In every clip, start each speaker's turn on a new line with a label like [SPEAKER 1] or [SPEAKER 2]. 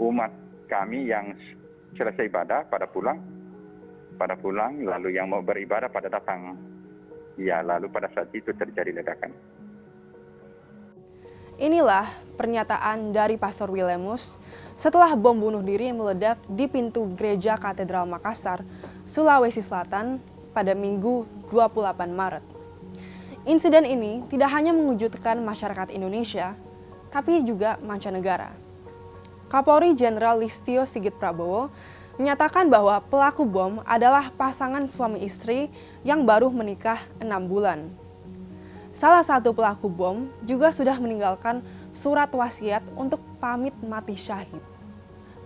[SPEAKER 1] umat kami yang selesai ibadah pada pulang, lalu yang mau beribadah pada datang. Ya, lalu pada saat itu terjadi ledakan.
[SPEAKER 2] Inilah pernyataan dari Pastor Wilemus setelah bom bunuh diri meledak di pintu Gereja Katedral Makassar, Sulawesi Selatan pada Minggu 28 Maret. Insiden ini tidak hanya mengejutkan masyarakat Indonesia, tapi juga mancanegara. Kapolri Jenderal Listio Sigit Prabowo menyatakan bahwa pelaku bom adalah pasangan suami istri yang baru menikah 6 bulan. Salah satu pelaku bom juga sudah meninggalkan surat wasiat untuk pamit mati syahid.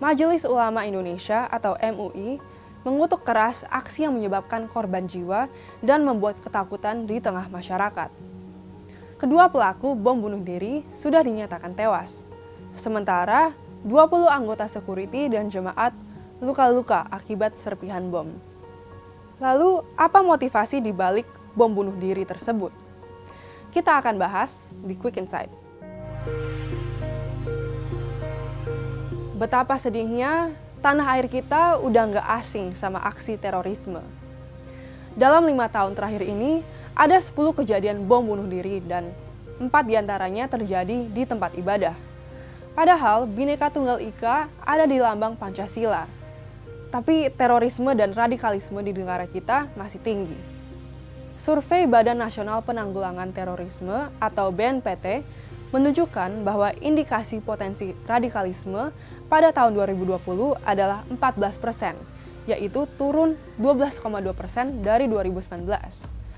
[SPEAKER 2] Majelis Ulama Indonesia atau MUI mengutuk keras aksi yang menyebabkan korban jiwa dan membuat ketakutan di tengah masyarakat. Kedua pelaku bom bunuh diri sudah dinyatakan tewas. Sementara 20 anggota security dan jemaat luka-luka akibat serpihan bom. Lalu, apa motivasi di balik bom bunuh diri tersebut? Kita akan bahas di Quick Insight. Betapa sedihnya tanah air kita udah nggak asing sama aksi terorisme. Dalam 5 tahun terakhir ini, ada 10 kejadian bom bunuh diri dan 4 diantaranya terjadi di tempat ibadah. Padahal Bhinneka Tunggal Ika ada di lambang Pancasila. Tapi terorisme dan radikalisme di negara kita masih tinggi. Survei Badan Nasional Penanggulangan Terorisme atau BNPT menunjukkan bahwa indikasi potensi radikalisme pada tahun 2020 adalah 14%, yaitu turun 12,2% dari 2019.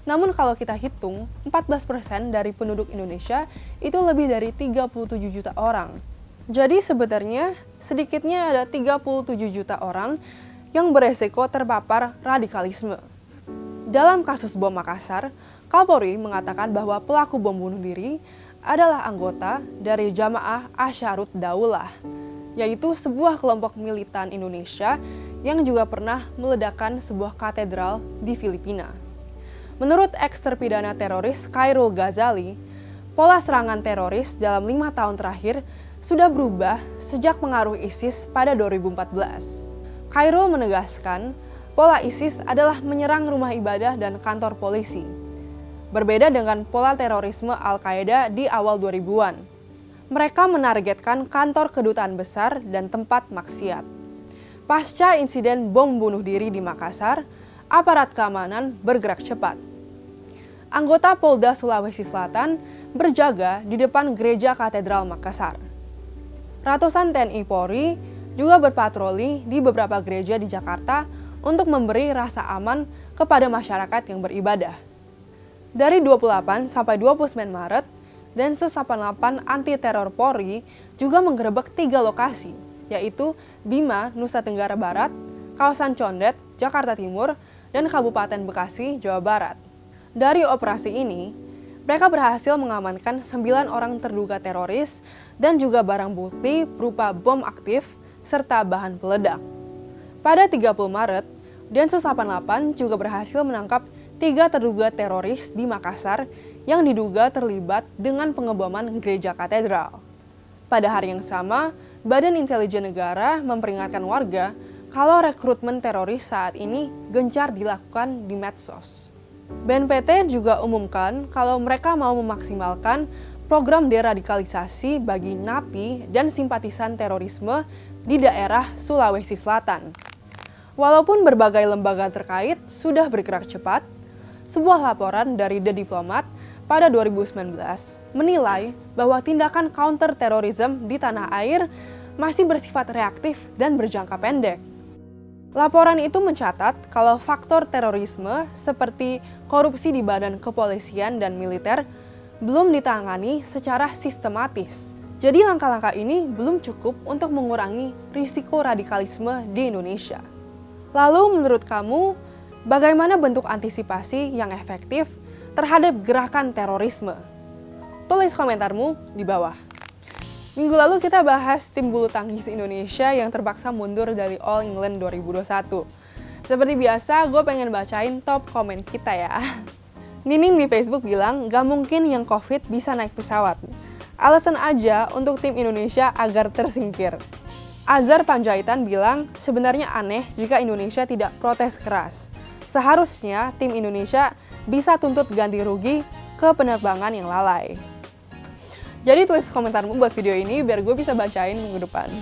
[SPEAKER 2] Namun kalau kita hitung, 14% dari penduduk Indonesia itu lebih dari 37 juta orang. Jadi sebenarnya sedikitnya ada 37 juta orang yang beresiko terpapar radikalisme. Dalam kasus bom Makassar, Kapolri mengatakan bahwa pelaku bom bunuh diri adalah anggota dari Jamaah Ansharut Daulah, yaitu sebuah kelompok militan Indonesia yang juga pernah meledakkan sebuah katedral di Filipina. Menurut eks-terpidana teroris Khairul Ghazali, pola serangan teroris dalam 5 tahun terakhir sudah berubah sejak pengaruh ISIS pada 2014. Khairul menegaskan, pola ISIS adalah menyerang rumah ibadah dan kantor polisi. Berbeda dengan pola terorisme Al-Qaeda di awal 2000-an. Mereka menargetkan kantor kedutaan besar dan tempat maksiat. Pasca insiden bom bunuh diri di Makassar, aparat keamanan bergerak cepat. Anggota Polda Sulawesi Selatan berjaga di depan Gereja Katedral Makassar. Ratusan TNI Polri juga berpatroli di beberapa gereja di Jakarta untuk memberi rasa aman kepada masyarakat yang beribadah. Dari 28 sampai 29 Maret, Densus 88 Anti Teror Polri juga menggerebek 3 lokasi, yaitu Bima, Nusa Tenggara Barat, kawasan Condet, Jakarta Timur, dan Kabupaten Bekasi, Jawa Barat. Dari operasi ini, mereka berhasil mengamankan 9 orang terduga teroris dan juga barang bukti berupa bom aktif serta bahan peledak. Pada 30 Maret, Densus 88 juga berhasil menangkap 3 terduga teroris di Makassar yang diduga terlibat dengan pengeboman gereja katedral. Pada hari yang sama, Badan Intelijen Negara memperingatkan warga kalau rekrutmen teroris saat ini gencar dilakukan di medsos. BNPT juga umumkan kalau mereka mau memaksimalkan program deradikalisasi bagi napi dan simpatisan terorisme di daerah Sulawesi Selatan. Walaupun berbagai lembaga terkait sudah bergerak cepat, sebuah laporan dari The Diplomat pada 2019 menilai bahwa tindakan counter-terrorism di tanah air masih bersifat reaktif dan berjangka pendek. Laporan itu mencatat kalau faktor terorisme seperti korupsi di badan kepolisian dan militer belum ditangani secara sistematis. Jadi langkah-langkah ini belum cukup untuk mengurangi risiko radikalisme di Indonesia. Lalu menurut kamu, bagaimana bentuk antisipasi yang efektif terhadap gerakan terorisme? Tulis komentarmu di bawah. Minggu lalu kita bahas tim bulu tangkis Indonesia yang terpaksa mundur dari All England 2021. Seperti biasa, gue pengen bacain top komen kita ya. Nining di Facebook bilang, gak mungkin yang COVID bisa naik pesawat. Alasan aja untuk tim Indonesia agar tersingkir. Azhar Panjaitan bilang sebenarnya aneh jika Indonesia tidak protes keras. Seharusnya tim Indonesia bisa tuntut ganti rugi ke penerbangan yang lalai. Jadi tulis komentarmu buat video ini biar gue bisa bacain minggu depan.